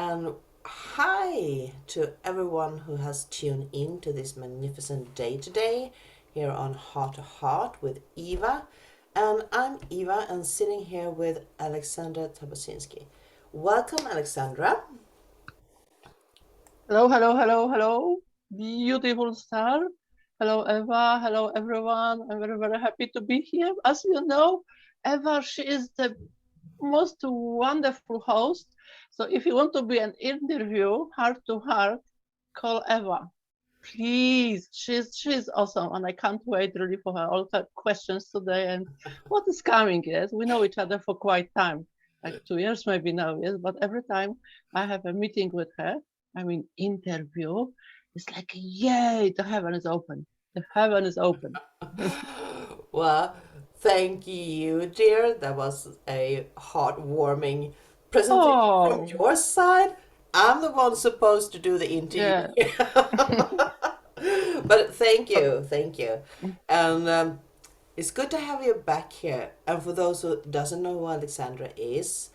and hi to everyone who has tuned in to this magnificent day today here on Heart to Heart with Eva. And I'm Eva and sitting here with Alexandra Tabaczynska. Welcome, Alexandra. Hello, hello, hello, hello, beautiful star. Hello, Eva. Hello, everyone. I'm very, very happy to be here. As you know, Eva, she is the most wonderful host. So if you want to be an interview, heart to heart, call Eva. Please, she's awesome, and I can't wait really for her all the questions today and what is coming. Yes, we know each other for quite time, like 2 years maybe now. Yes, but every time I have a meeting with her, I mean interview, it's like yay, the heaven is open. The heaven is open. Well, thank you, dear. That was a heartwarming presentation from Oh, your side. I'm the one supposed to do the interview. yeah. But thank you. And it's good to have you back here. And for those who doesn't know who Alexandra is,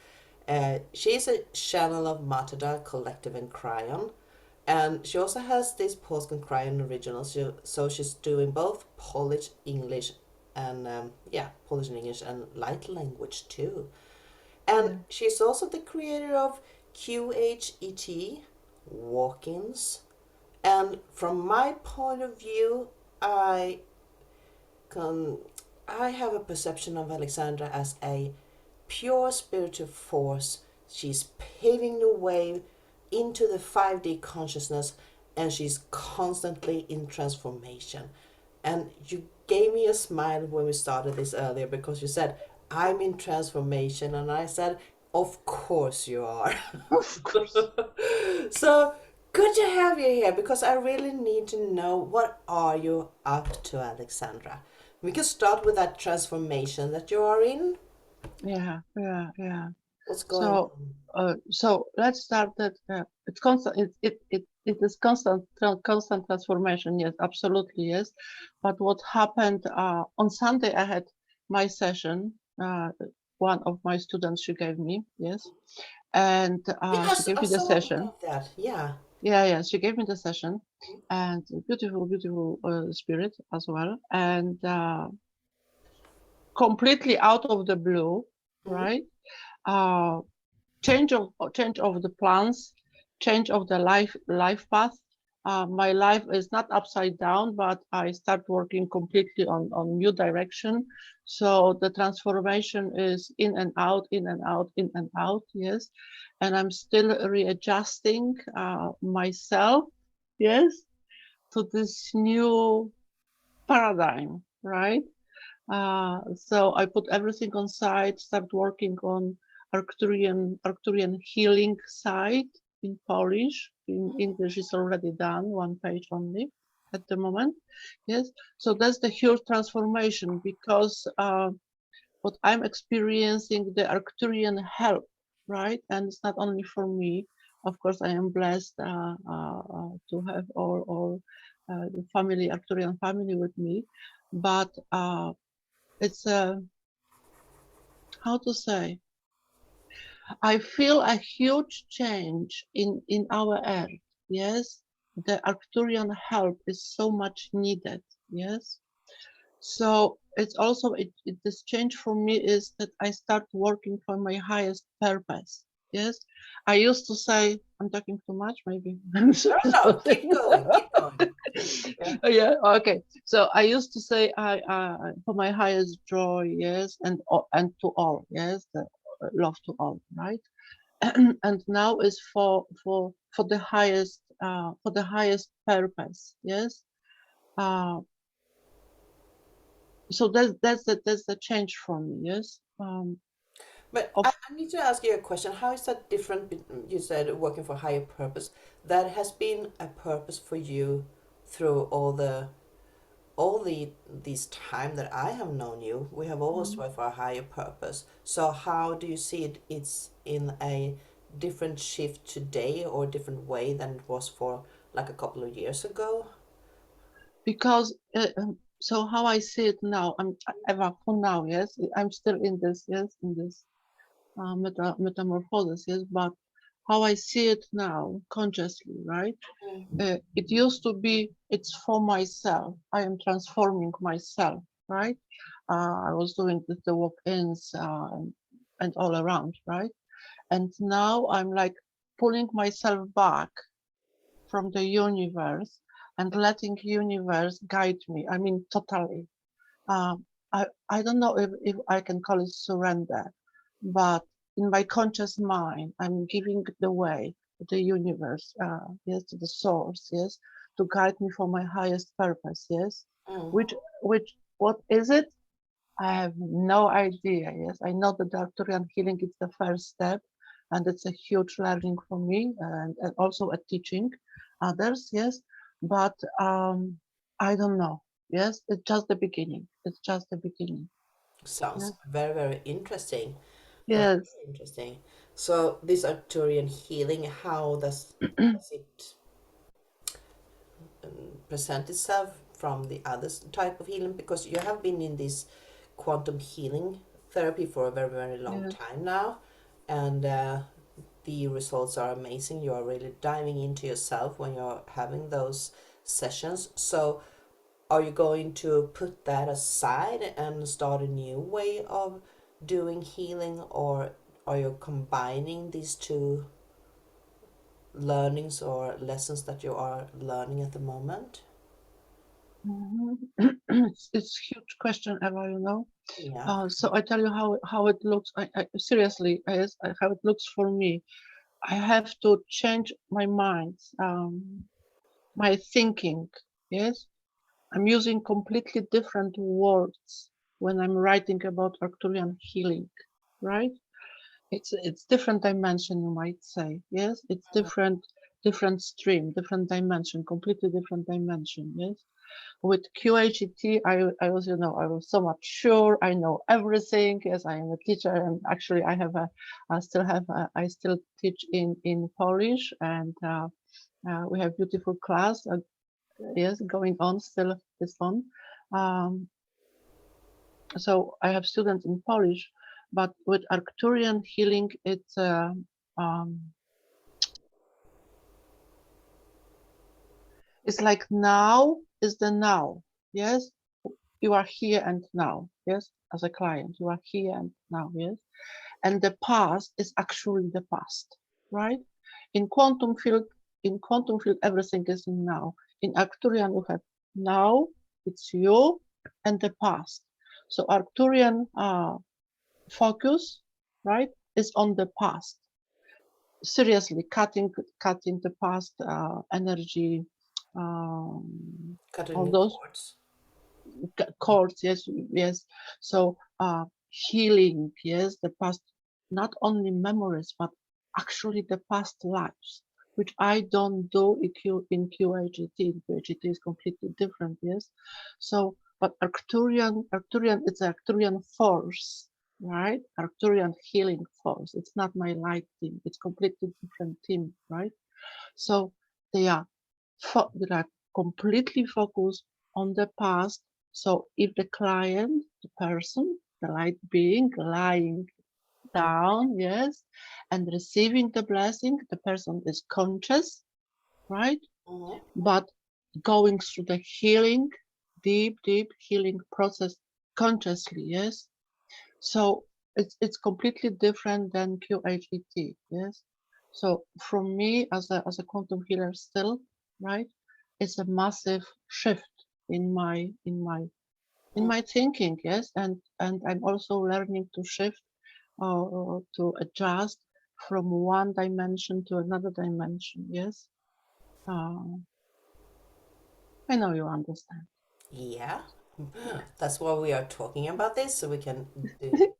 she's a channel of MARTADA Collective and Kryon. And she also has this Polski and Kryon originals. So she's doing both Polish, English, and Polish and English and light language too. And Yeah. she's also the creator of QHET, walk-ins. And from my point of view, I can I have a perception of Alexandra as a pure spiritual force. She's paving the way into the 5D consciousness and she's constantly in transformation. And you gave me a smile when we started this earlier because you said, I'm in transformation. And I said, of course you are. Of course. So good to have you here because I really need to know what are you up to, Alexandra. We can start with that transformation that you are in. Yeah, yeah, yeah. What's going So, on? so let's start that it's constant. It is constant transformation. Yes, absolutely, yes. But what happened on Sunday? I had my session. One of my students she gave me, yes, and she Yes, gave I me the saw session. about that. Yeah. Yeah, yeah, she gave me the session, and beautiful, beautiful spirit as well, and completely out of the blue, Mm-hmm. right? Uh, change of the plans, change of the life path. My life is not upside down, but I start working completely on new direction. So the transformation is in and out, in and out, in and out. Yes, and I'm still readjusting myself. Yes, to this new paradigm, right? So I put everything on side, start working on Arcturian healing side in Polish. In English is already done, one page only at the moment. Yes, so that's the huge transformation because what I'm experiencing, the Arcturian help, right? And it's not only for me. Of course, I am blessed to have all the family, Arcturian family with me, but it's a how to say, I feel a huge change in our earth. Yes, the Arcturian help is so much needed. Yes, so it's also this change for me is that I start working for my highest purpose. Yes, I used to say I'm talking too much. Maybe I'm No, no, keep going, keep going. Yeah. yeah, okay. So I used to say I for my highest joy, yes, and to all, yes, the love to all, right? And now is for the highest purpose, yes. Uh, so that's the change for me, yes. But Of I need to ask you a question. How is that different? You said working for higher purpose. That has been a purpose for you through all the this time that I have known you. We have always mm, worked for a higher purpose. So how do you see it? It's in a different shift today or a different way than it was for like a couple of years ago. because so how I see it now, I'm Eva for now, yes. I'm still in this, yes, in this metamorphosis, yes, but how I see it now consciously, right? Mm. It used to be, it's for myself. I am transforming myself, right? I was doing the walk-ins and all around, right? And now I'm like pulling myself back from the universe and letting universe guide me. I mean, totally. I don't know if I can call it surrender, but in my conscious mind, I'm giving the way to the universe, yes, to the source, yes, to guide me for my highest purpose, yes. Mm. Which, what is it? I have no idea. Yes, I know that the Arcturian healing is the first step, and it's a huge learning for me, and also a teaching others. Yes, but I don't know. Yes, it's just the beginning. It's just the beginning. Sounds Yeah. very, very interesting. Very Yes. interesting. So this Arcturian healing, how does it present itself from the other type of healing? Because you have been in this quantum healing therapy for a very, very long Yes. time now, and the results are amazing. You are really diving into yourself when you're having those sessions. So are you going to put that aside and start a new way of doing healing, or are you combining these two learnings or lessons that you are learning at the moment? Mhm. It's huge question, Eva. Yeah. So I tell you how it looks. I seriously, how it looks for me. I have to change my mind, my thinking. Yes, I'm using completely different words when I'm writing about Arcturian healing, right? It's different dimension, you might say. Yes, it's different stream, different dimension, completely different dimension. Yes, with QHET, I was, I was so much sure I know everything. Yes, I am a teacher, and actually, I still teach in Polish, and we have beautiful class. Yes, going on still this on. Um, so I have students in Polish, but with Arcturian healing, um, it's like now is the now. Yes, you are here and now. Yes, as a client, you are here and now. Yes, and the past is actually the past, right? In quantum field, everything is in now. In Arcturian, you have now, it's you, and the past. So Arcturian focus, right, is on the past. Seriously, cutting the past energy, Cutting all the those cords. chords. Yes, yes. So healing, yes, the past, not only memories, but actually the past lives, which I don't do in QHET. QHET is completely different. Yes. So, but Arcturian, it's Arcturian force, right? Arcturian healing force. It's not my light team. It's completely different team, right? So they are they are completely focused on the past. So if the client, the person, the light being lying down, yes, and receiving the blessing, the person is conscious, right? Mm-hmm. But going through the healing, deep healing process consciously, yes. So it's completely different than QHET, yes. So from me as a quantum healer still, right, it's a massive shift in my thinking, yes, and I'm also learning to shift or to adjust from one dimension to another dimension, yes. Uh, I know you understand. Yeah, that's why we are talking about this, so we can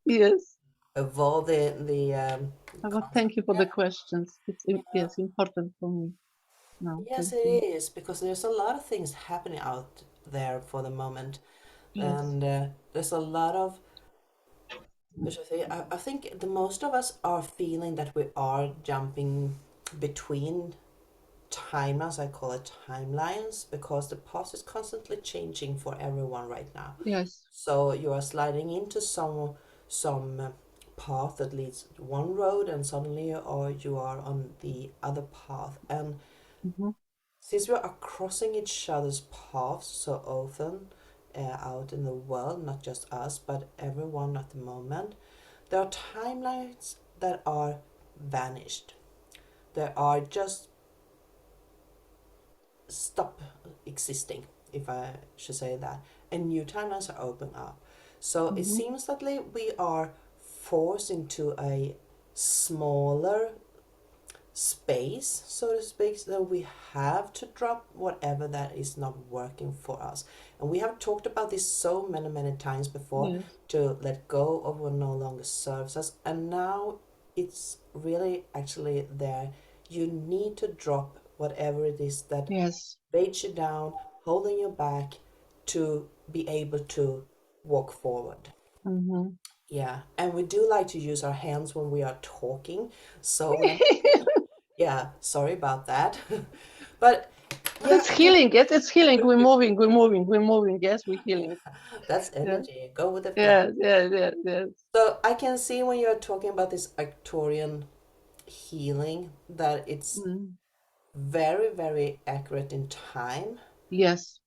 Yes. evolve the But concept. thank you for Yeah. the questions. Yes, important for me. No, Yes, thank it you. is, because there's a lot of things happening out there for the moment, Yes. and there's a lot of. Which I think the most of us are feeling that we are jumping between timelines. I call it timelines because the past is constantly changing for everyone right now. Yes. So you are sliding into some path that leads one road, and suddenly you are on the other path. And Mm-hmm. since we are crossing each other's paths so often out in the world, not just us, but everyone at the moment, there are timelines that are vanished. There are just stop existing, if I should say that, and new timelines are open up. So it Mm-hmm. seems that we are forced into a smaller space, so to speak, so we have to drop whatever that is not working for us. And we have talked about this so many times before, Yes. to let go of what no longer serves us. And now it's really actually there. You need to drop whatever it is that Yes. weighs you down, holding you back, to be able to walk forward. Mm-hmm. Yeah, and we do like to use our hands when we are talking, so we are, yeah, sorry about that. But But yeah, it's healing. Yes, it's healing. We're moving. We're moving. We're moving. Yes, we're healing. that's Yeah. energy. Go with the flow. Yes. Yes. Yes. Yes. So I can see when you're talking about this Arcturian healing that it's Mm. very accurate in time, Yes.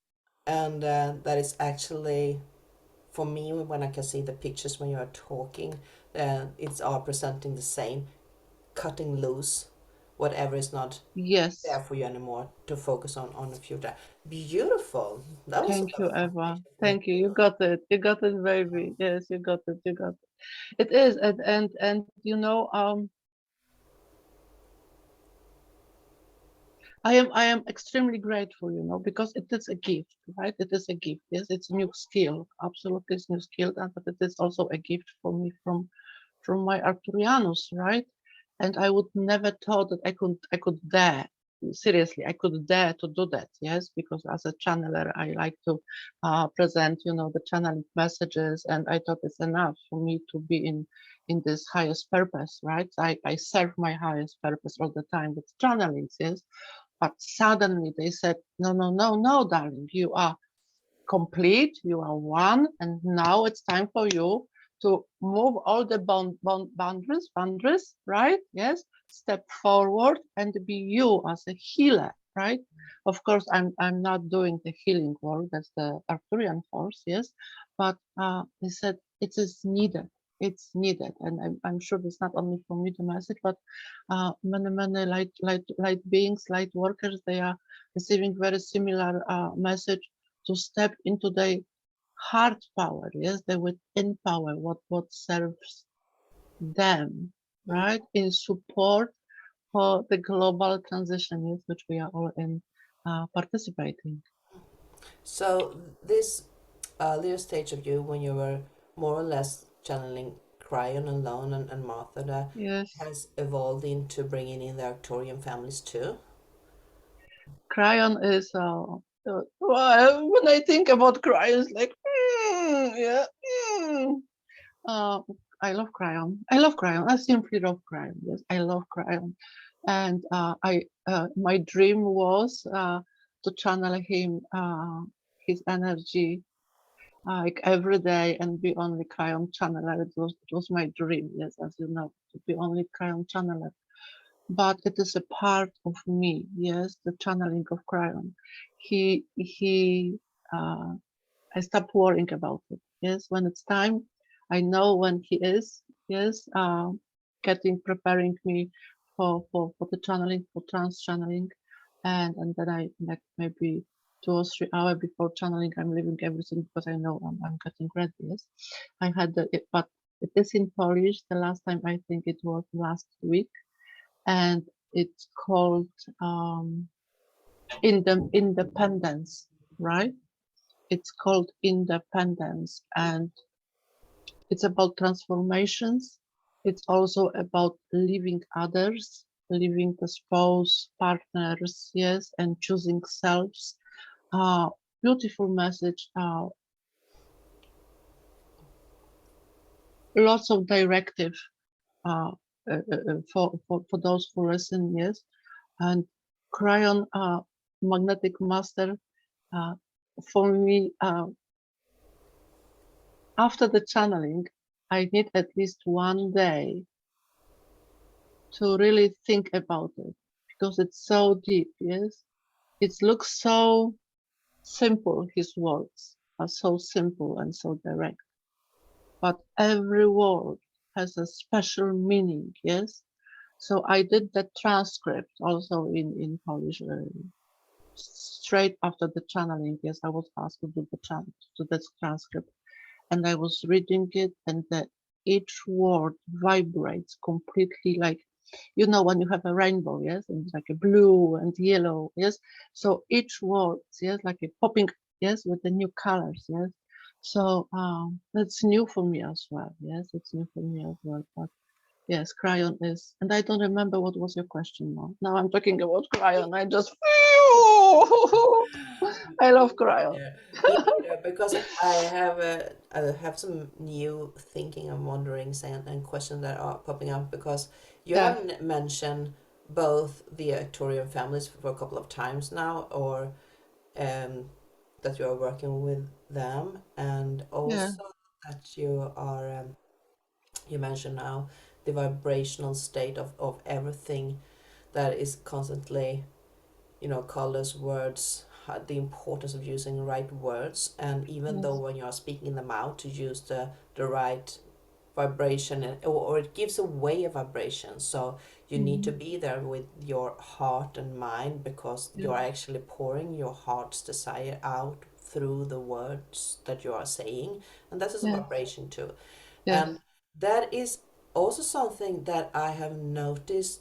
and that is actually, for me, when I can see the pictures when you are talking, it's all presenting the same, cutting loose whatever is not Yes. there for you anymore, to focus on the future. Beautiful. That was some Thank you, Eva. confirmation for me Thank you. You too. got it. You got it, baby. Yes, you got it. You got it. It is, and you know, I am extremely grateful, you know, because it is a gift, right? It is a gift. Yes, it's new skill. Absolutely, it's new skill, but it is also a gift for me from my Arcturianus, right? And I would never thought that I could dare, seriously, I could dare to do that. Yes, because as a channeler, I like to present, you know, the channeling messages, and I thought it's enough for me to be in this highest purpose, right? I serve my highest purpose all the time with channeling, yes. But suddenly they said, no, no, no, no, darling, you are complete, you are one, and now it's time for you to move all the boundaries, right? Yes, step forward and be you as a healer, right? Of course, I'm not doing the healing work. That's the Arcturian force, yes, but they said it is needed. It's needed, and I'm sure it's not only for me the message, but many light beings, light workers, they are receiving very similar message to step into the heart power, yes, the within power, what serves them, Mm. right, in support for the global transition, yes, which we are all in participating. So this earlier stage of you, when you were more or less channeling Kryon alone, and MARTADA, Yes, has evolved into bringing in the Arcturian families too. Kryon is well, when I think about Kryon, it's like yeah, uh, I love Kryon. I love Kryon. I simply love Kryon. Yes, I love Kryon. And I my dream was to channel him, his energy, like every day, and be only Kryon channeler. It was my dream, yes, as you know, to be only Kryon channeler. But it is a part of me, yes, the channeling of Kryon. He I stopped worrying about it. Yes, when it's time, I know when he is. Yes, preparing me for the channeling, for trance channeling, and then I, like, maybe 2 or 3 hours before channeling, I'm leaving everything because I know I'm getting ready. Yes, I had but it is in Polish. The last time, I think it was last week, and it's called in the independence, right? It's called independence, and it's about transformations. It's also about leaving others, leaving the spouse, partners, yes, and choosing selves. Beautiful message. Lots of directive uh, for those who listen, yes. And Cryon, magnetic master, for me, after the channeling, I need at least one day to really think about it because it's so deep, yes? It looks so simple, his words are so simple and so direct, but every word has a special meaning, yes? So I did the transcript also in Polish straight after the channeling. Yes, I was asked to do the transcript, and I was reading it, and each word vibrates completely, like when you have a rainbow, yes, and it's like a blue and yellow, yes. So each word, yes, like a popping, yes, with the new colors, yes. So that's new for me as well. Yes, it's new for me as well. But yes, Kryon is, and I don't remember what was your question now. Now I'm talking about Kryon. I just, I love Kryon. Yeah, me neither, because I have some new thinking and wonderings and questions that are popping up because you Yeah, have mentioned both the Arcturian families for a couple of times now, or um, that you are working with them, and yeah, also that you are you mentioned now the vibrational state of everything that is constantly, colors, words, the importance of using the right words, and even though yes, when you are speaking them out, to use the right vibration, or it gives away a vibration. So you need to mhm, be there with your heart and mind, because yeah, you are actually pouring your heart's desire out through the words that you are saying, and that is a yes, vibration too. yes, And that is also something that I have noticed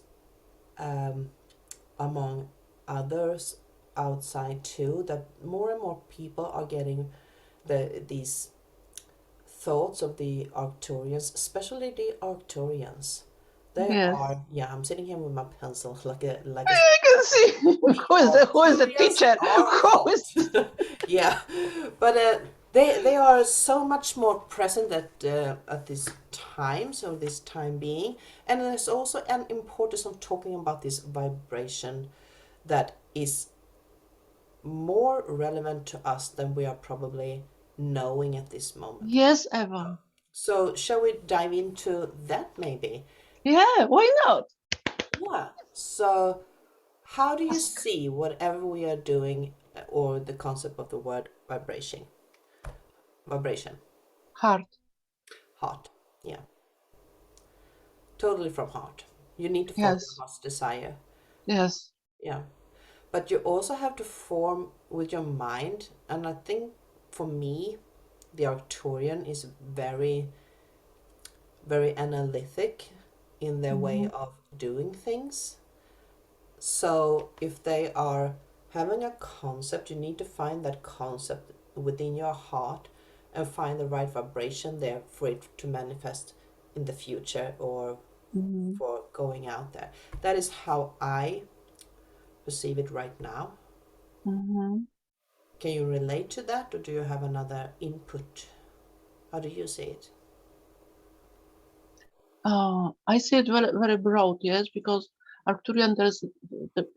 um, among others outside too, that more and more people are getting these thoughts of the Arcturians, especially the Arcturians. They yes. are, yeah, I'm sitting here with my pencil like a I can see the who is the Arcturians teacher? are Who is hot. Yeah, but they are so much more present at this time, so this time being, and there's also an importance of talking about this vibration that is more relevant to us than we are probably knowing at this moment. yes, Eva. So, shall we dive into that maybe? Yeah, why not? Yeah. So, how do you Ask. see whatever we are doing, or the concept of the word vibration? Vibration, Heart. heart. Yeah, totally from heart. You need to follow your Yes, heart's desire. yes. Yeah. But you also have to form with your mind. And I think for me, the Arcturian is very, very analytic in their way Mhm, of doing things. So if they are having a concept, you need to find that concept within your heart and find the right vibration there for it to manifest in the future, or mhm, for going out there. That is how I perceive it right now. mhm. Can you relate to that, or do you have another input? How do you see it? I see it very, very broad, yes, because Arcturian, the,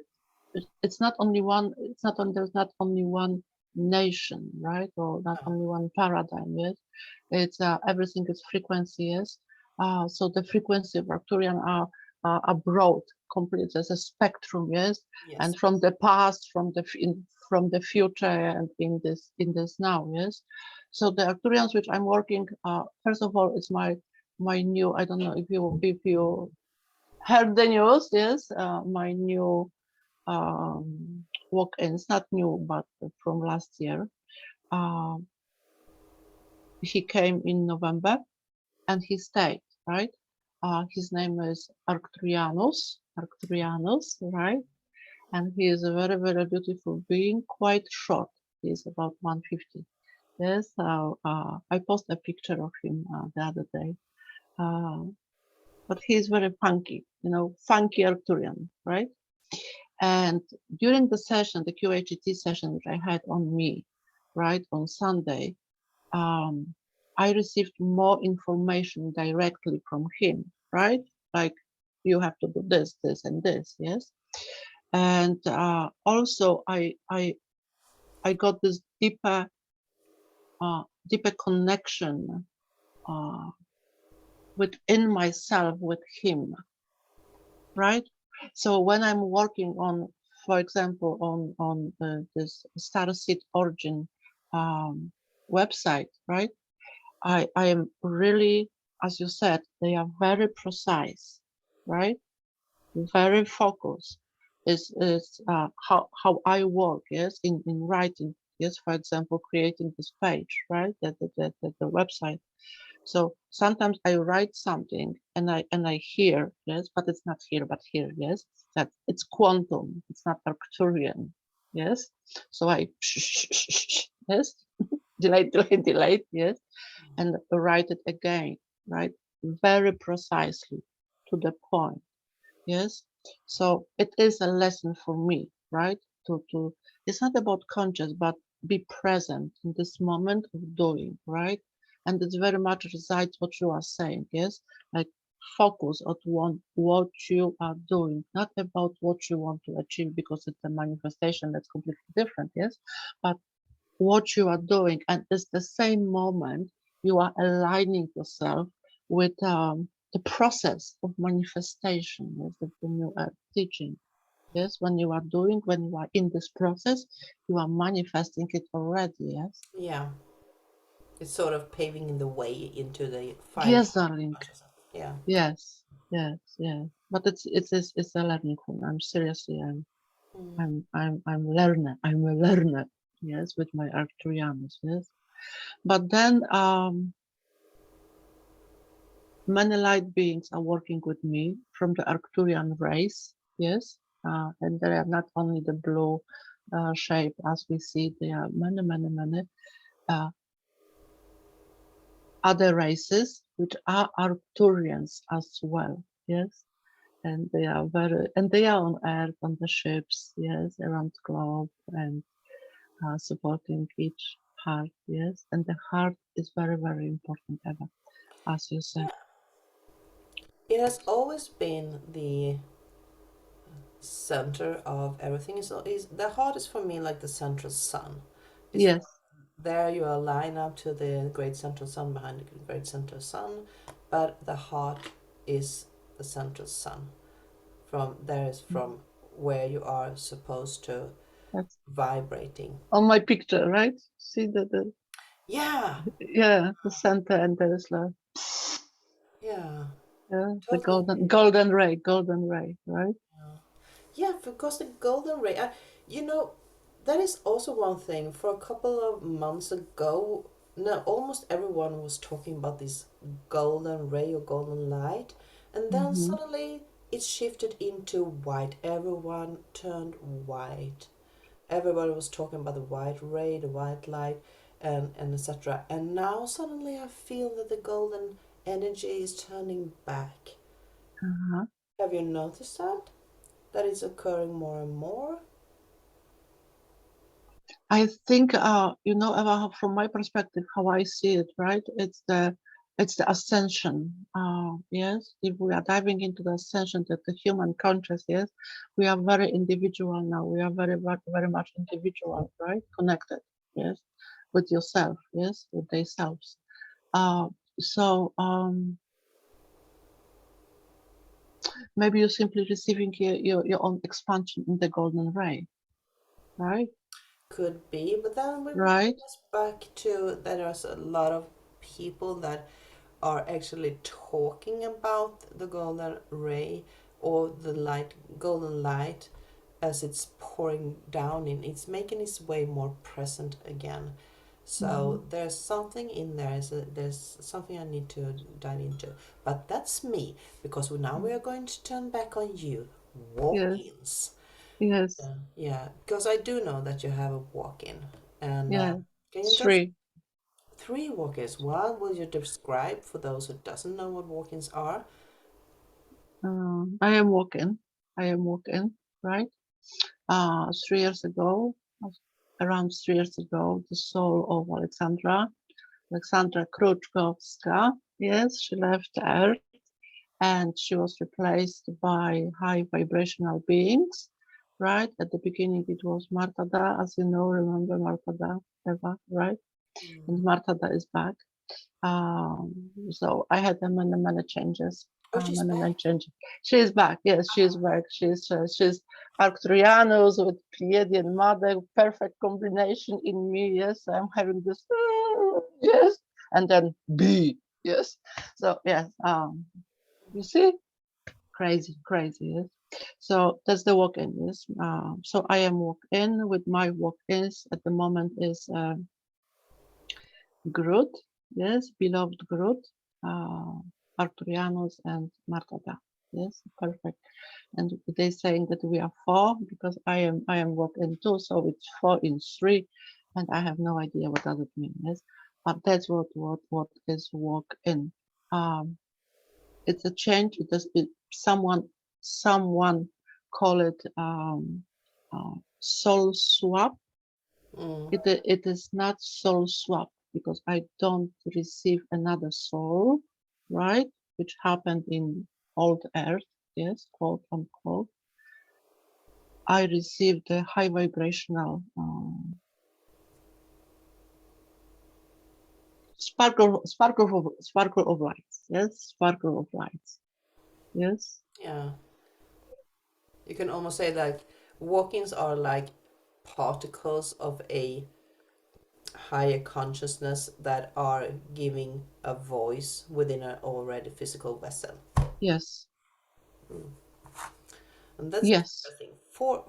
it's not only one, it's not on, there's not only one nation, right? Or not Uh, only one paradigm, yes. It's everything is frequency, yes. So the frequency of Arcturian are broad, complete as a spectrum, yes. yes. And from the past, from the future, and in this now, yes. So the Arcturians which I'm working, first of all, it's my new. I don't know if you heard the news, yes. My new walk-in. It's not new, but from last year. Uh, he came in November and he stayed, right? His name is Arcturianus, right? And he is a very, very beautiful being, quite short. He's about 150. Yes, so I posted a picture of him the other day. Uh, but he is very funky, funky Arcturian, right? And during the session, the QHET session, which I had on me, right, on Sunday, um, I received more information directly from him, right? Like, you have to do this, this, and this, yes. And also, I got this deeper connection. Uh, within myself with him, right? So when I'm working on, for example, on this Starseed Origin website, right? I am really, as you said, they are very precise, right? Very focused. Is how I work, yes, in writing, yes, for example, creating this page, right? The website. So sometimes I write something and I hear, yes, but it's not here, but here, yes, that it's quantum, it's not Arcturian, yes. So I yes, delete, yes, and write it again, right? Very precisely to the point, yes. So it is a lesson for me, right? To it's not about conscious, but be present in this moment of doing, right? And it's very much resides what you are saying, yes? Like focus on what you are doing, not about what you want to achieve because it's a manifestation that's completely different, yes? But what you are doing, and it's the same moment you are aligning yourself with the process of manifestation, yes, that when you are teaching, yes, when you are doing, when you are in this process, you are manifesting it already, yes. Yeah, it's sort of paving the way into the final Yes, darling. process. Yeah. Yes, yes. But it's a learning curve. I'm seriously, Mm. I'm learner. I'm a learner. Yes, with my Arcturianus. Yes, but then many light beings are working with me from the Arcturian race, yes, and they are not only the blue shape as we see, there are many uh, other races which are Arcturians as well, yes, and they are and they are on Earth, on the ships, yes, around the globe, and supporting each heart, yes, and the heart is very important, Eva, as you said. It has always been the center of everything. Is the heart is for me like the central sun. It's Yes. there you align up to the great central sun behind the great central sun, but the heart is the central sun. From there is from where you are supposed to That's vibrating. on my picture, right? See the Yeah, yeah, the center, and there is like yeah, yeah, the totally. golden ray, right? Yeah, because the golden ray, you know, that is also one thing. For a couple of months ago, no, almost everyone was talking about this golden ray or golden light, and then Mm-hmm. suddenly it shifted into white. Everyone turned white. Everybody was talking about the white ray, the white light, and etc. And now suddenly I feel that the golden energy is turning back. Uh-huh. Have you noticed that? That is occurring more and more? I think you know, Eva, from my perspective, how I see it, right? It's the ascension. Yes, if we are diving into the ascension, that the human conscious, yes, we are very individual now. We are very much individual, right? Connected, yes, with yourself, yes, with themselves. Uh, so maybe you're simply receiving your own expansion in the golden ray, right? Could be, but then we bring Right? us back to that there's a lot of people that are actually talking about the golden ray or the light, golden light, as it's pouring down in. It's making its way more present again. Mm-hmm. So there's something in there. So there's something I need to dive into. But that's me, because now we are going to turn back on you. Yes, Walk-ins. yes, Yeah, because I do know that you have a walk-in. And yeah. can you just Three. three walk-ins? What will you describe for those who doesn't know what walk-ins are? I am walking. I am walking, right? 3 years ago, around 3 years ago, the soul of Alexandra Kruczkowska, yes, she left the earth and she was replaced by high vibrational beings, right? At the beginning, it was MARTADA, as you know, remember MARTADA, Eva, right? And Mm. MARTADA is back. So I had many changes. Oh, she's Many back. changes. She's back. Yes, she's back. She's Arcturianus with Pleiadian mother. Perfect combination in me. Yes, I'm having this. Yes, and then B. Yes. So yes. You see, crazy, crazy. Yes. So that's the walk-in. Yes. So I am walk-in with my walk-ins at the moment is. Groot, yes, beloved Groot, Arturianus and MARTADA. Yes, perfect. And they saying that we are four because I am walk in two, so it's 4 in 3, and I have no idea what does it mean. Yes, but that's what is walk in. It's a change. Someone call it soul swap. Mm. It is not soul swap because I don't receive another soul, right? Which happened in old earth, yes, quote unquote. I received a high vibrational sparkle of lights, yes, sparkle of lights, yes, Yeah. You can almost say like walk-ins are like particles of a higher consciousness that are giving a voice within an already physical vessel. yes, Mm. And that's yes. interesting. For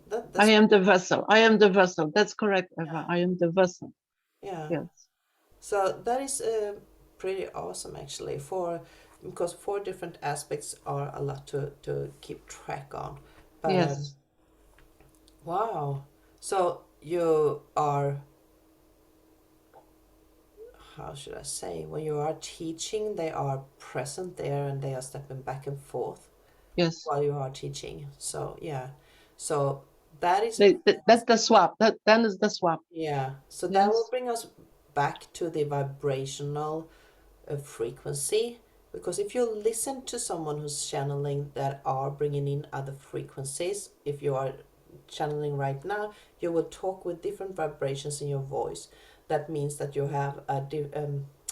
that I that's am the vessel. I am the vessel. That's correct, Eva. yeah, I am the vessel. yeah. Yes, So that is pretty awesome actually for because 4 different aspects are a lot to keep track on. But yes, wow. So you are, how should I say, when you are teaching, they are present there and they are stepping back and forth yes. while you are teaching. So yeah. So that is That's the swap. That then is the swap. yeah. So that will Yes, bring us back to the vibrational frequency, because if you listen to someone who's channeling that are bringing in other frequencies, if you are channeling right now, you will talk with different vibrations in your voice. That means that you have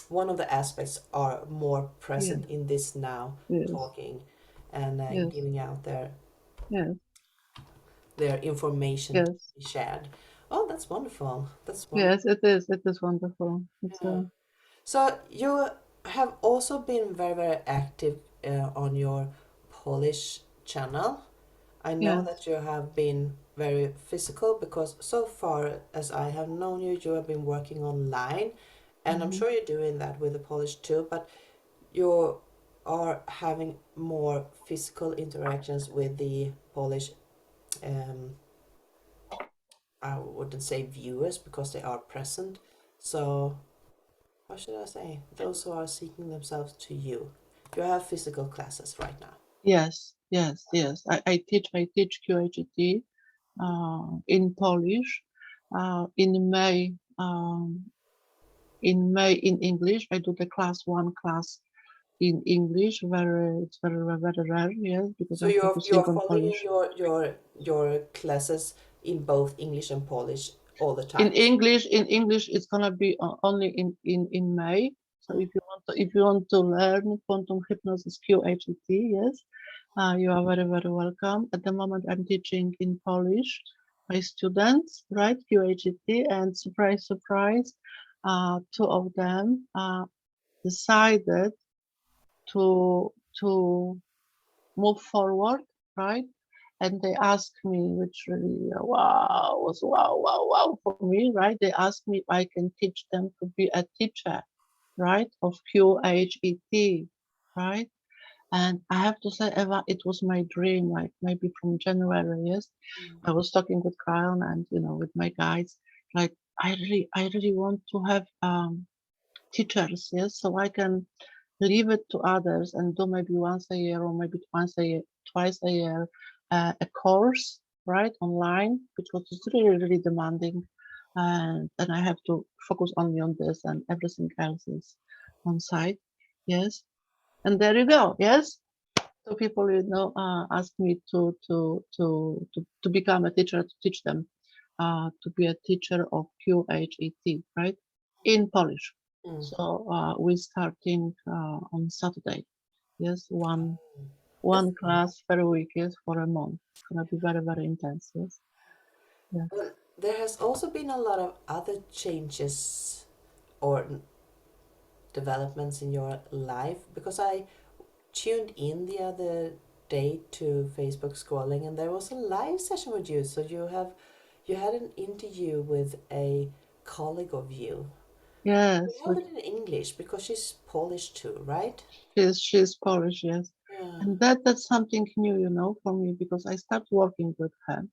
one of the aspects are more yes, present in this now, yes, talking and yes, giving out yes, their information to yes, be shared. Oh, that's wonderful. That's wonderful. yes. It is. It is wonderful. It's Yeah. So you have also been very, very active on your Polish channel. I know yes, that you have been very physical because so far as I have known you, you have been working online, and I'm hmm, sure you're doing that with the Polish too, but you are having more physical interactions with the Polish, um, I wouldn't say viewers because they are present. So how should I say, those who are seeking themselves to you. You have physical classes right now. yes, yes, yes. I teach QHET in Polish. In May, in English, I do the class 1 class in English. It's very rare. Yes, because So I'm you focusing are on following Polish. your classes in both English and Polish all the In times. English, it's gonna be only in May. So Mm. if you want to learn quantum hypnosis QHET, yes, you are very welcome. At the moment, I'm teaching in Polish my students, right, QHET, and surprise, surprise, 2 of them decided to move forward, right? And they asked me, which really was wow for me, right? They asked me if I can teach them to be a teacher, right, of QHET, right? And I have to say, Eva, it was my dream, like maybe from January, yes. I was talking with Kryon and with my guides, like I really want to have teachers, yes, so I can leave it to others and do maybe once a year or maybe twice a year a course, right, online, which was really demanding, and I have to focus only on this and everything else is on site, yes. And there you go, yes. So people, ask me to become a teacher, to teach them, to be a teacher of QHET, right? in Polish. Mm. So we starting on Saturday. Yes, one That's class per week. Yes, for a month. It's gonna be very very intense. Yes. Yeah. Well, there has also been a lot of other changes or developments in your life because I tuned in the other day to Facebook scrolling and there was a live session with you. So you had an interview with a colleague of you. You Yes, held it in English because she's Polish too, right? she's Polish. Yes, Yeah. and that's something new, for me because I start working with her,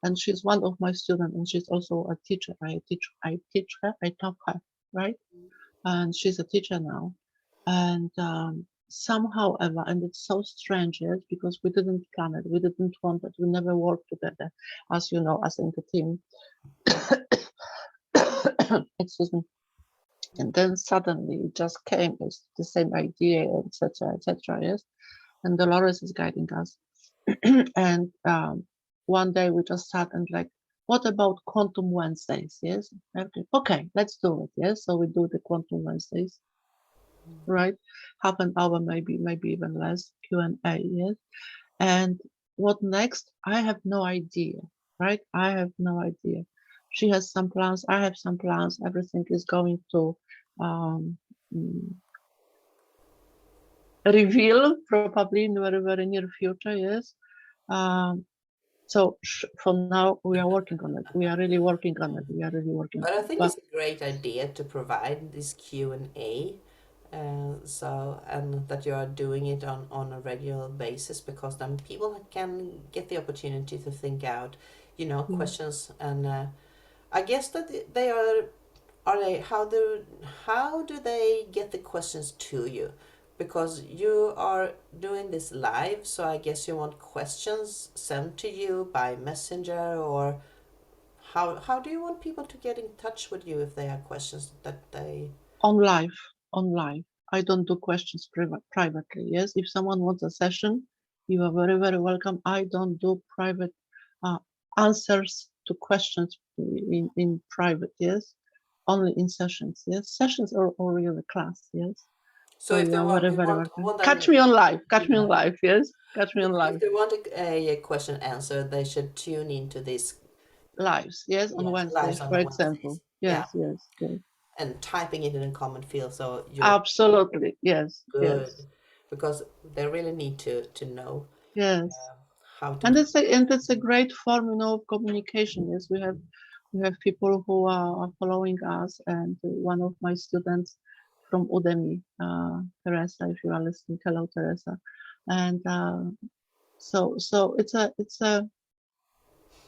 and she's one of my students, and she's also a teacher. I teach her, I taught her, right? And she's a teacher now, and somehow ever, and it's so strange, yes, because we didn't plan it, we didn't want it, we never worked together, as you know, as in the team. Excuse me. And then suddenly it just came as the same idea, etc., etc. Yes, and Dolores is guiding us. And one day we just sat and like, what about Quantum Wednesdays? Yes, okay, let's do it. Yes, so we do the Quantum Wednesdays, right? Half an hour, maybe even less Q&A. Yes, and what next? I have no idea, right? I have no idea. She has some plans. I have some plans. Everything is going to um, mm, reveal probably in very, very near future. Yes. Um, so for now, we are working on it. We are really working on it. We are really working But I on it. think But it's a great idea to provide this Q&A, so and that you are doing it on a regular basis because then people can get the opportunity to think out, yeah, questions and I guess that they are they how do they get the questions to you? Because you are doing this live, so I guess you want questions sent to you by messenger or how do you want people to get in touch with you if they have questions that they on live, on live. I don't do questions privately. Yes, if someone wants a session, you are very, very welcome. I don't do private uh, answers to questions in private. Yes, only in sessions. Yes, sessions or really class. Yes, so so if you they are very, very welcome. want Catch me on live. Catch me on yeah. live. Yes, catch me on If live. they want a question answered, they should tune into this Lives. Yes, on yes lives Wednesdays, on for Wednesdays. example. Yeah, Yes, yes, yes. and typing it in a comment field so you're Absolutely. Yes, good yes, because they really need to know yes. how to And do. it's a great form, of communication. Yes, we have people who are following us, and one of my students from Udemy, Teresa, if you are listening, hello Teresa, and so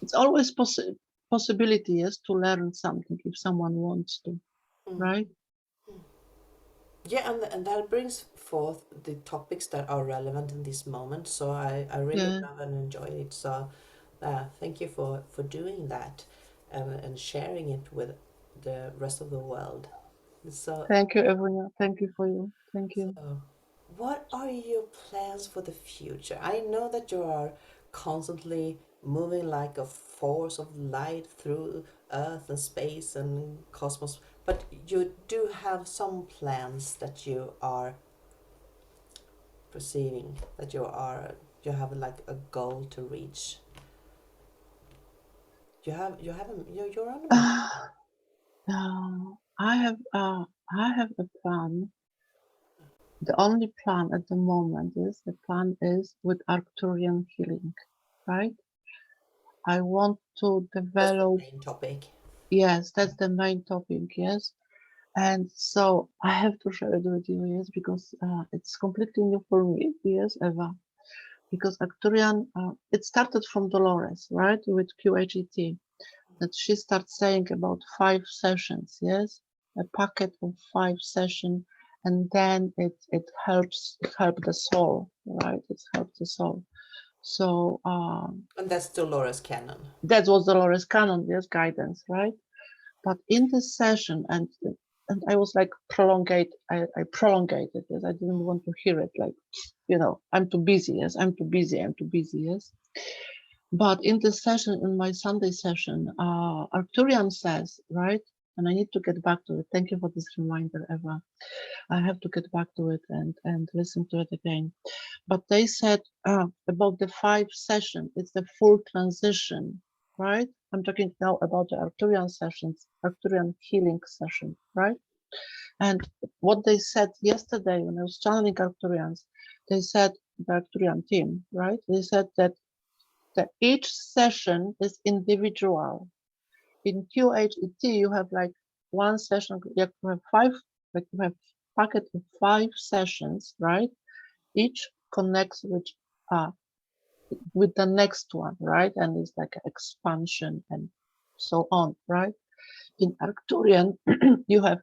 it's always possibility, yes, to learn something if someone wants to, Mm. right? Yeah, and that brings forth the topics that are relevant in this moment. So I really Yeah. love and enjoy it. So thank you for doing that and sharing it with the rest of the world. So, Thank you, everyone. Thank you for you. Thank you. so what are your plans for the future? I know that you are constantly moving like a force of light through Earth and space and cosmos, but you do have some plans that you are perceiving that you have like a goal to reach. You're on a mission. I have a plan. The only plan at the moment is the plan is with Arcturian healing, right? I want to That's the develop, main topic. yes, that's the main topic, yes. And so I have to share it with you, yes, because it's completely new for me, yes, Eva. Because Arcturian, it started from Dolores, right, with QHET, that she starts saying about 5 sessions, yes, a packet of 5 sessions, and then it help the soul, right? It helps the soul. So And that's Dolores Cannon. that was Dolores Cannon, yes, guidance, right? But in this session, and I was like I prolongated this. I didn't want to hear it like, I'm too busy, yes, I'm too busy, yes. But in this session, in my Sunday session, Arcturian says, right? and I need to get back to it. Thank you for this reminder, Eva. I have to get back to it and listen to it again. But they said about the 5 sessions, it's the full transition, right? I'm talking now about the Arcturian sessions, Arcturian healing session, right? And what they said yesterday when I was channeling Arcturians, they said, the Arcturian team, right? They said that each session is individual. In QHET, you have like one session, you have 5, like you have packet of 5 sessions, right? Each connects with the next one, right? And it's like an expansion and so on, right? In Arcturian, you have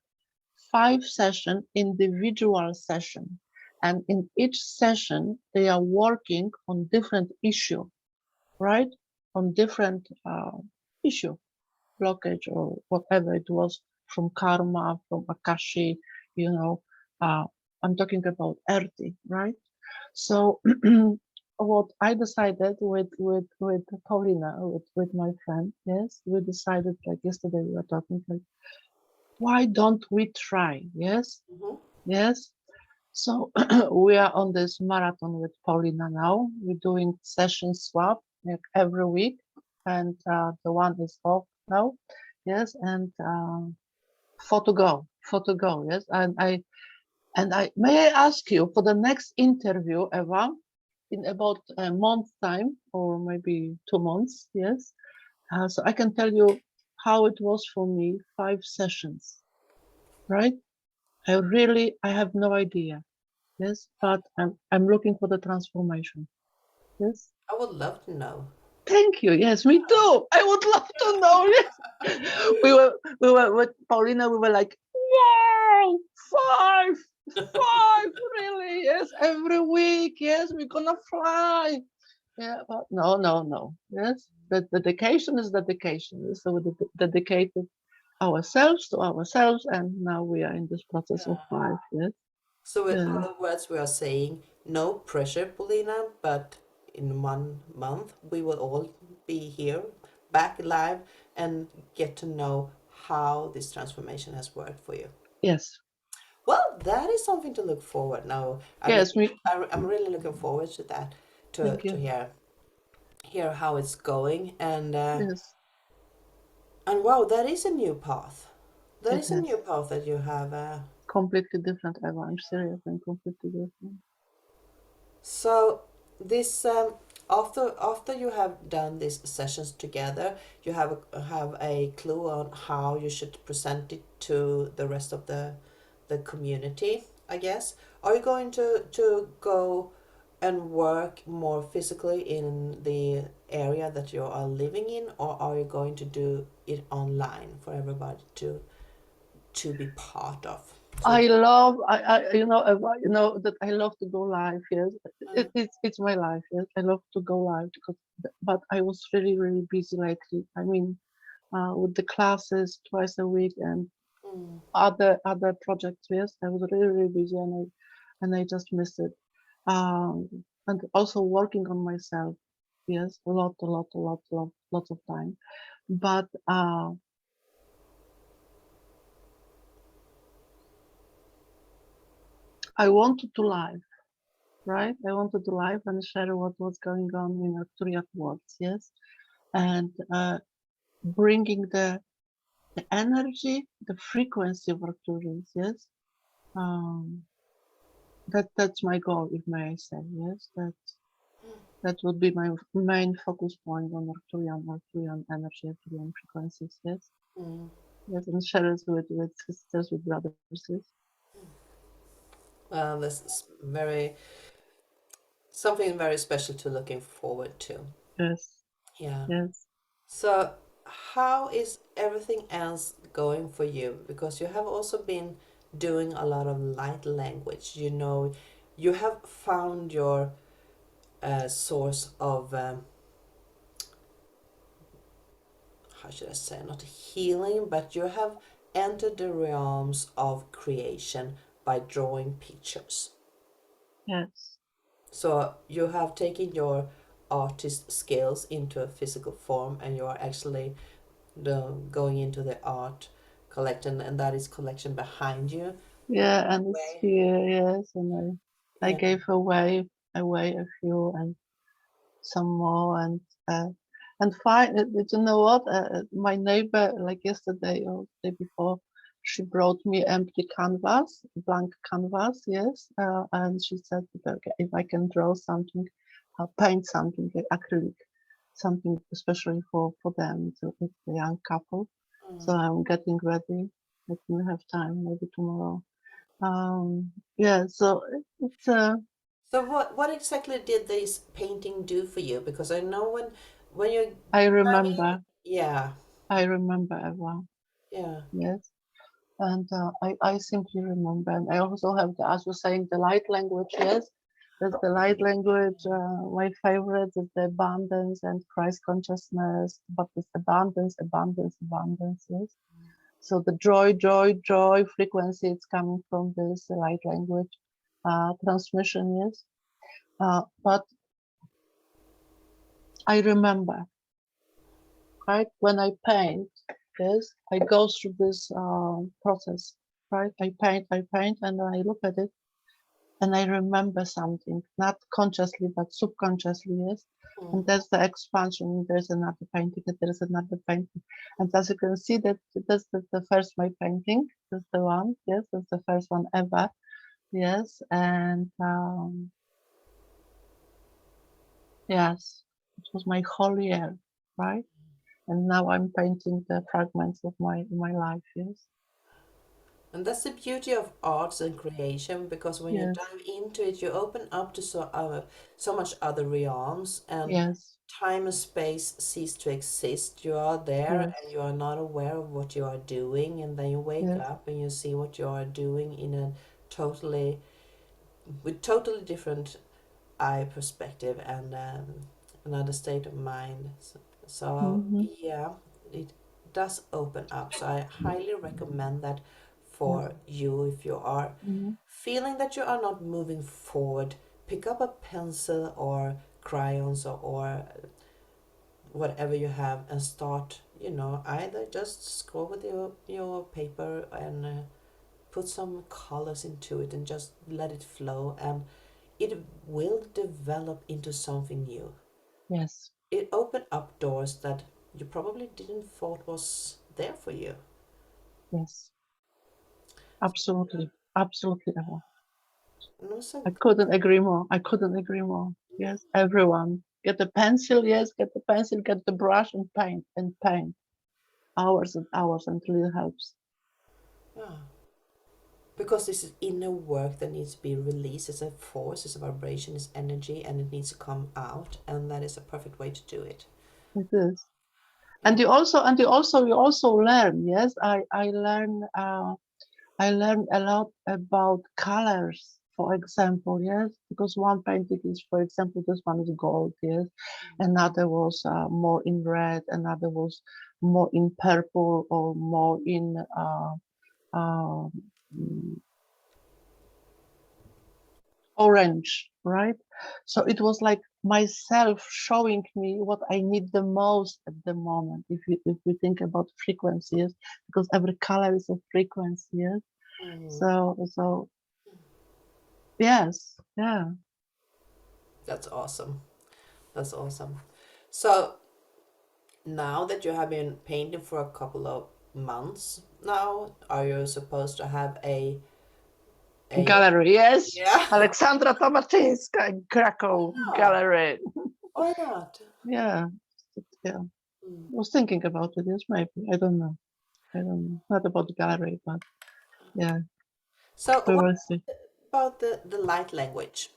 5 session, individual session. And in each session, they are working on different issue, right? On different issue, blockage or whatever it was, from karma, from Akashi, you know, I'm talking about earthy, right? So what I decided with Paulina, with my friend, yes, we decided, like yesterday we were talking, like, why don't we try? Yes, yes. So we are on this marathon with Paulina now. We're doing session swap like every week, and the one is off now. Yes, and for to go. Yes, and I may I ask you for the next interview, Eva, in about a month's time or maybe 2 months. Yes, so I can tell you how it was for me. 5 sessions, right? I have no idea. Yes, but I'm looking for the transformation. Yes. I would love to know. Thank you. Yes, me too. I would love to know. Yes. We were with Paulina, we were like, wow, 5, really? Yes, every week. Yes, we're gonna fly. Yeah, but no. Yes, the dedication is dedication. So we dedicated ourselves to ourselves, and now we are in this process of 5. Yes. So with Yeah. other words, we are saying no pressure, Paulina, but in 1 month we will all be here, back live, and get to know how this transformation has worked for you. Yes. Well, that is something to look forward now. Yes. I'm really looking forward to that, Thank to you. hear how it's going, Yes. and wow, that is a new path. That It is a is new path that you have. completely different, Eva. I'm serious and completely different. So this after you have done these sessions together, you have a clue on how you should present it to the rest of the community, I guess. Are you going to go and work more physically in the area that you are living in, or are you going to do it online for everybody to be part of? So, I love, Eva, that I love to go live. Yes, it's my life. Yes, I love to go live because, but I was really busy lately. I mean, with the classes twice a week and mm, other projects. Yes, I was really busy and I just missed it. And also working on myself. Yes, lots of time. But I wanted to live, right? I wanted to live and share what was going on in Arcturian worlds. Yes, and bringing the energy, the frequency of Arcturians. Yes. Um, that's my goal, if may I say. Yes, that would be my main focus point on Arcturian energy, Arcturian frequencies. Yes, mm. yes, and share it with sisters, with brothers. Yes, Well, this is something very special to looking forward to. yes, Yeah. yes. So, how is everything else going for you? Because you have also been doing a lot of light language. You have found your source of, how should I say, not healing, but you have entered the realms of creation by drawing pictures. Yes. So you have taken your artist skills into a physical form, and you are actually going into the art collection, and that is collection behind you. Yeah, and it's Way. here, yes, and I Yeah. gave away a few and some more uh, and fine. Did you know what? My neighbor, like yesterday or the day before, she brought me empty canvas, blank canvas, yes, and she said, okay, if I can draw something, paint something, like acrylic, something especially for them. So it's a young couple. So Mm. I'm getting ready. I can have time, maybe tomorrow. Yeah, so it's So what exactly did this painting do for you? Because I know when you're I hanging, remember, yeah, I remember Eva. yeah. Yes, and I simply remember, and I also have the, as you're saying, the light language. Yes, that's the light language. My favorite is the abundance and Christ consciousness, but it's abundance, abundance, abundance. Yes. So the joy frequency, it's coming from this light language transmission. Yes. But I remember, right, when I paint, yes, I go through this process, right? I paint, and I look at it, and I remember something, not consciously, but subconsciously, yes. And Mm. that's the expansion. There's another painting, and there's another painting. And as you can see, that that's the first my painting. That's the one, yes, that's the first one ever, yes. And yes, it was my whole year, right? And now I'm painting the fragments of my life. Yes, And that's the beauty of arts and creation, because when you yes, dive into it, you open up to so much other realms, and yes, time and space cease to exist. You are there and yes, you are not aware of what you are doing, and then you wake yes, up and you see what you are doing in a totally with totally different eye perspective and another state of mind. So hmm, yeah, it does open up. So I highly recommend that yes, for you if you are hmm, feeling that you are not moving forward. Pick up a pencil or crayons or whatever you have and start. Either just scroll with your paper and put some colors into it and just let it flow, and it will develop into something new. yes, It opened up doors that you probably didn't thought was there for you. yes. Absolutely, absolutely, Eva. And also, I couldn't agree more. I couldn't agree more. Yes, everyone get the pencil. Yes, get the pencil, get the brush, and paint hours and hours until it helps. yeah, because this is inner work that needs to be released. It's a force, it's a vibration, it's energy, and it needs to come out, and that is a perfect way to do it. It is. Yeah. You also learn. Yes, I learn. I learned a lot about colors, for example, yes, because one painting is, for example, this one is gold, yes, another was more in red, another was more in purple or more in uh, mm, orange, right? So it was like myself showing me what I need the most at the moment. If we think about frequencies, because every color is a frequency, yes. Mhm. So yes, yeah. That's awesome. That's awesome. So now that you have been painting for a couple of months now, are you supposed to have a Gallery, yes. yeah? Alexandra Tabaczynska in Krakow Yeah. gallery. Why not? Yeah, yeah. I Mm. was thinking about it. Yes, maybe. I don't know. I don't know. Not about the gallery, but yeah, So we what will see. about the light language?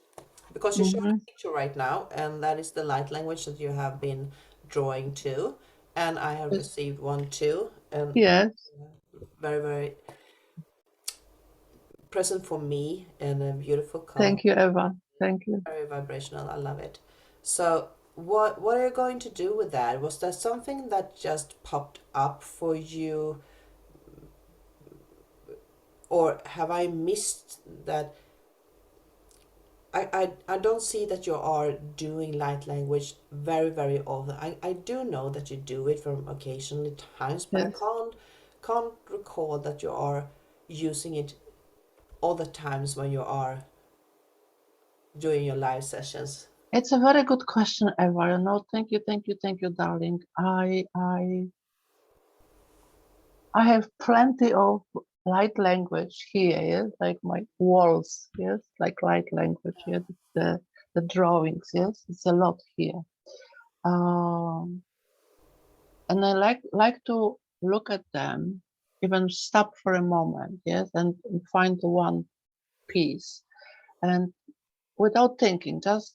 Because you showed Hmm. a picture right now, and that is the light language that you have been drawing to, and I have Yes. received one too, and Yes. very very present for me and a beautiful color, Thank you, Eva. Thank you. very vibrational. I love it. So what are you going to do with that? Was there something that just popped up for you, or have I missed that? I don't see that you are doing light language very, very often. I do know that you do it from occasionally times, but I Yes. can't can't recall that you are using it all the times when you are doing your live sessions. It's a very good question, Eva. Thank you, darling. I have plenty of light language here, yes, like my walls, yes, like light language, yes, the drawings, yes, it's a lot here. And I like to look at them, even stop for a moment, yes, and find one piece, and without thinking, just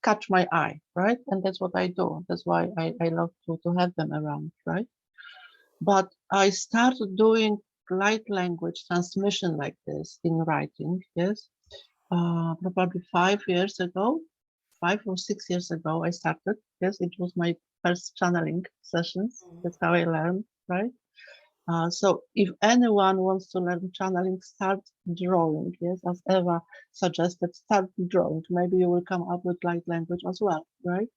catch my eye, right? And that's what I do. That's why I love to have them around, right? But I started doing light language transmission like this in writing, yes, probably 5 years ago, 5 or 6 years ago, I started. Yes, it was my first channeling sessions. That's how I learned, right? So if anyone wants to learn channeling, start drawing. Yes, as Eva suggested, start drawing. Maybe you will come up with light language as well, right?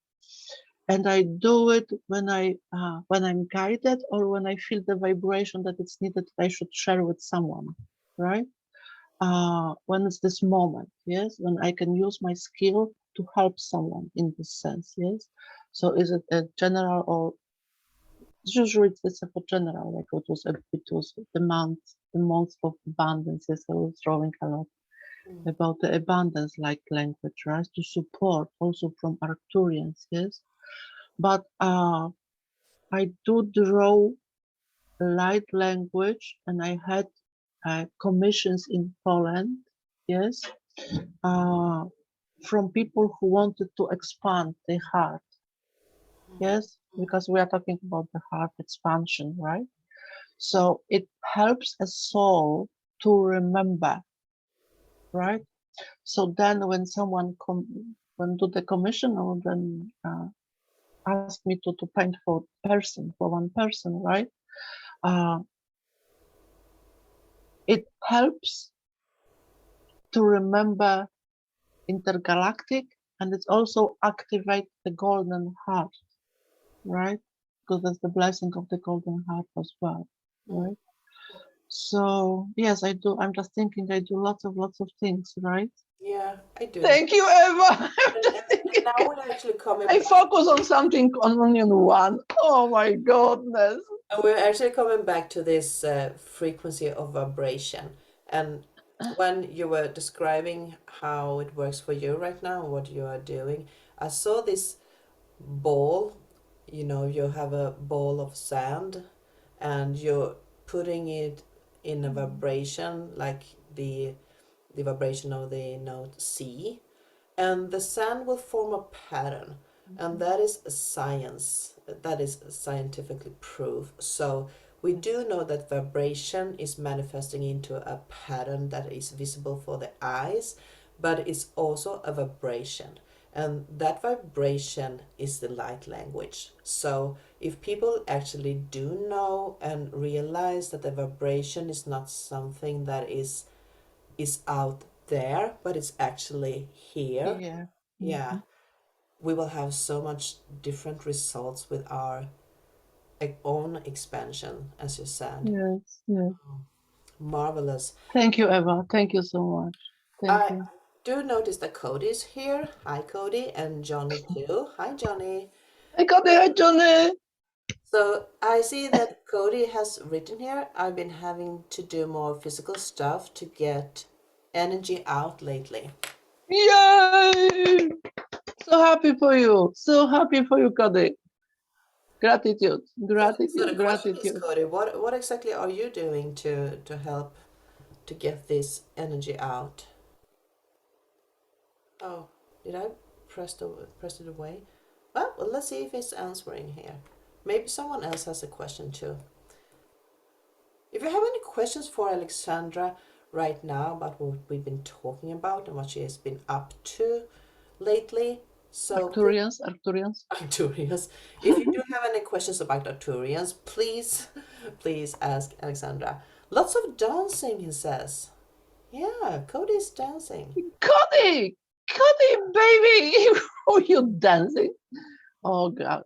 And I do it when I'm guided or when I feel the vibration that it's needed, I should share with someone, right? When it's this moment, yes, when I can use my skill to help someone in this sense, yes. So is it a general or usually it's a general, like it was the month of abundance, yes, I was drawing a lot about the abundance like language, right? To support also from Arcturians, yes. But I do draw light language, and I had commissions in Poland, yes, from people who wanted to expand their heart, yes, because we are talking about the heart expansion, right? So it helps a soul to remember, right? So then when someone when do the commission or then ask me to paint for one person, right? It helps to remember intergalactic, and it's also activate the golden heart, right? Because that's the blessing of the golden heart as well, right? So yes, I do. I'm just thinking I do lots of things, right? Yeah, I do. Thank you, Eva. And now we're actually coming. I focus on something on one. Oh my goodness. And we're actually coming back to this frequency of vibration. And when you were describing how it works for you right now, what you are doing, I saw this ball. You have a ball of sand and you're putting it in a vibration like the vibration of the note C, and the sand will form a pattern, and that is a science, that is scientifically proof. So we do know that vibration is manifesting into a pattern that is visible for the eyes, but it's also a vibration, and that vibration is the light language. So if people actually do know and realize that the vibration is not something that is out there, but it's actually here. Yeah. Yeah, we will have so much different results with our own expansion, as you said. Yes, yes. Marvelous. Thank you, Eva. Thank you so much. Thank I you. do notice that Cody's here. Hi, Cody, and Johnny too. Hi, Johnny. I got it, Johnny. So I see that Cody has written here, I've been having to do more physical stuff to get energy out lately. Yay! So happy for you. So happy for you, Cody. Gratitude. So Gratitude. the question is, Gratitude. Cody, what exactly are you doing to help to get this energy out? Oh, did I press it away? Well, let's see if it's answering here. Maybe someone else has a question too. If you have any questions for Alexandra right now about what we've been talking about and what she has been up to lately, so Arcturians. Arcturians. If you do have any questions about Arcturians, please ask Alexandra. Lots of dancing, he says. Yeah, Cody's dancing. Cody, baby, are you dancing? Oh God.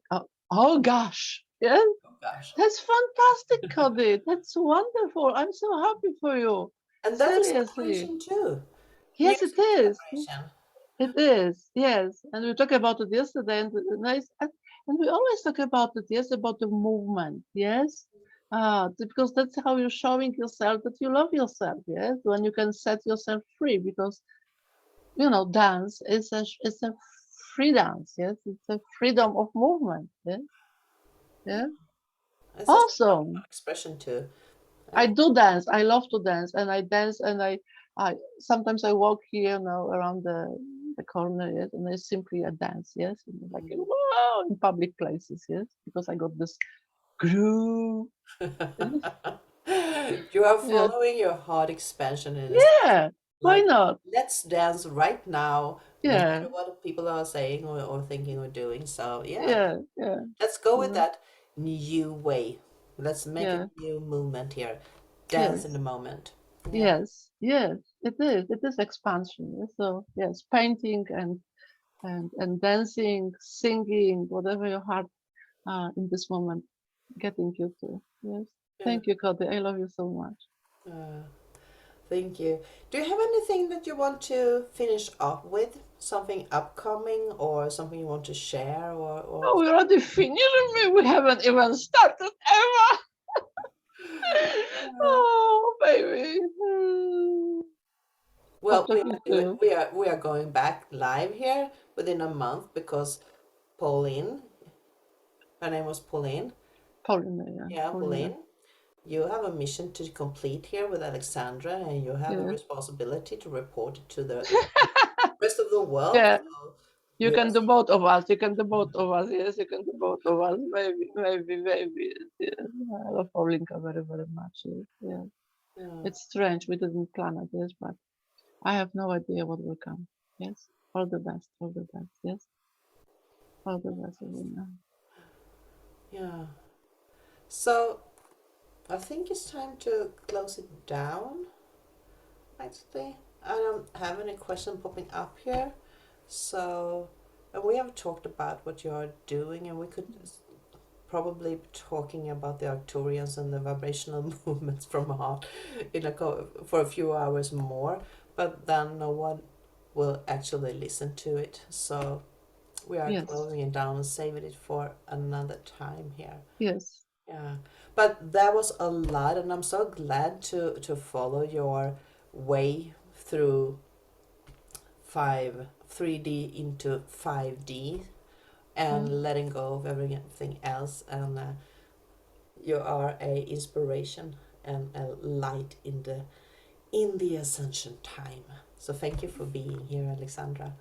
Oh gosh. Yeah. gosh. That's fantastic, Cody. That's wonderful. I'm so happy for you. And that is Seriously. separation too. Yes, it Music is. separation. It is. Yes. And we talked about it yesterday, and nice. And we always talk about it. Yes, about the movement. Yes. Because that's how you're showing yourself that you love yourself. Yes. When you can set yourself free, because dance is a free dance. Yes. It's a freedom of movement. Yes. Yeah. It's such a Awesome. wonderful expression too. I And do dance. I love to dance, and I dance, and I sometimes I walk here now around the corner, yes, and I simply dance, yes, and like wow in public places, yes, because I got this groove. Yes, you are yeah, following your heart expansion in a sense. yeah. Why Like, not? let's dance right now, no Yeah, matter what people are saying or thinking or doing. So, yeah, yeah, yeah, let's go with yeah, that new way. Let's make a yeah. new movement here. Dance in the Yes, moment. Yeah. yes, yes. It is. It is expansion. Yes. So yes, painting and dancing, singing, whatever your heart in this moment getting you to. Yes. Yeah. Thank you, Cody. I love you so much. Uh, thank you. Do you have anything that you want to finish up with? Something upcoming or something you want to share or Oh, we already finished. We haven't even started ever. Oh, baby. Love well, we talking are to doing, you. we are going back live here within a month because Pauline, her name was Pauline. Paulina, yeah. Yeah, Paulina. Pauline. You have a mission to complete here with Alexandra, and you have a Yeah. responsibility to report it to the rest of the world. Yeah. So You we are can do both of us. You can do both of us. Yes, you can do both of us. Maybe, maybe, maybe. Yes. I love Paulinka very, very much. Yes. Yeah. yeah, It's strange. We didn't plan it, yes, but I have no idea what will come. Yes. All the best. All the best. Yes. All the best, Elena. yeah. So I think it's time to close it down. Actually, I don't have any question popping up here. So, and we have talked about what you are doing, and we could probably be talking about the Arcturians and the vibrational movements from heart for a few hours more. But then no one will actually listen to it. So we are Yes. closing it down and saving it for another time here. Yes. Yeah, but that was a lot, and I'm so glad to follow your way through 3D into 5D Yeah. and letting go of everything else. And you are a inspiration and a light in the ascension time. So thank you for being here, Alexandra.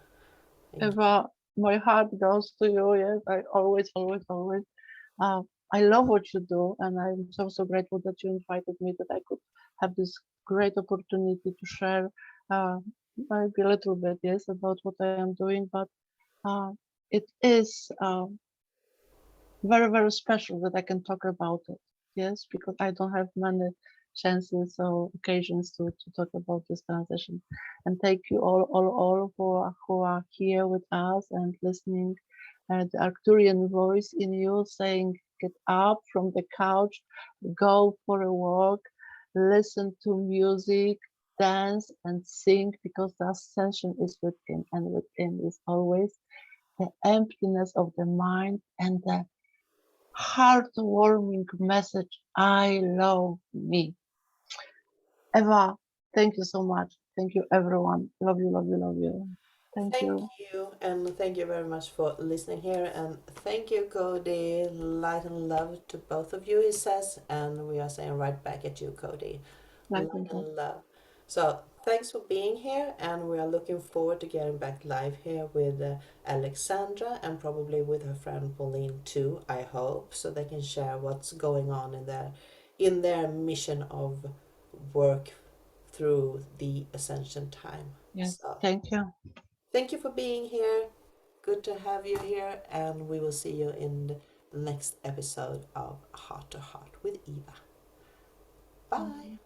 Thank Eva, my heart goes to you. Yes. I always, always, always. Uh, I love what you do, and I'm so, so grateful that you invited me, that I could have this great opportunity to share maybe a little bit, yes, about what I am doing. But uh, it is very, very special that I can talk about it. Yes, because I don't have many chances or occasions to talk about this transition. And thank you all who are here with us and listening. The Arcturian voice in you saying, get up from the couch, go for a walk, listen to music, dance and sing, because the ascension is within, and within is always the emptiness of the mind and the heartwarming message, I love me. Eva, thank you so much. Thank you, everyone. Love you, love you, love you. Thank Thank you. you, and thank you very much for listening here. And thank you, Cody. Light and love to both of you, he says. And we are saying right back at you, Cody. Night Light and love. and love. So thanks for being here, and we are looking forward to getting back live here with Alexandra and probably with her friend Pauline too, I hope, so they can share what's going on in their mission of work through the ascension time. Yes, So thank you. thank you for being here. Good to have you here, and we will see you in the next episode of Heart to Heart with Eva. Bye.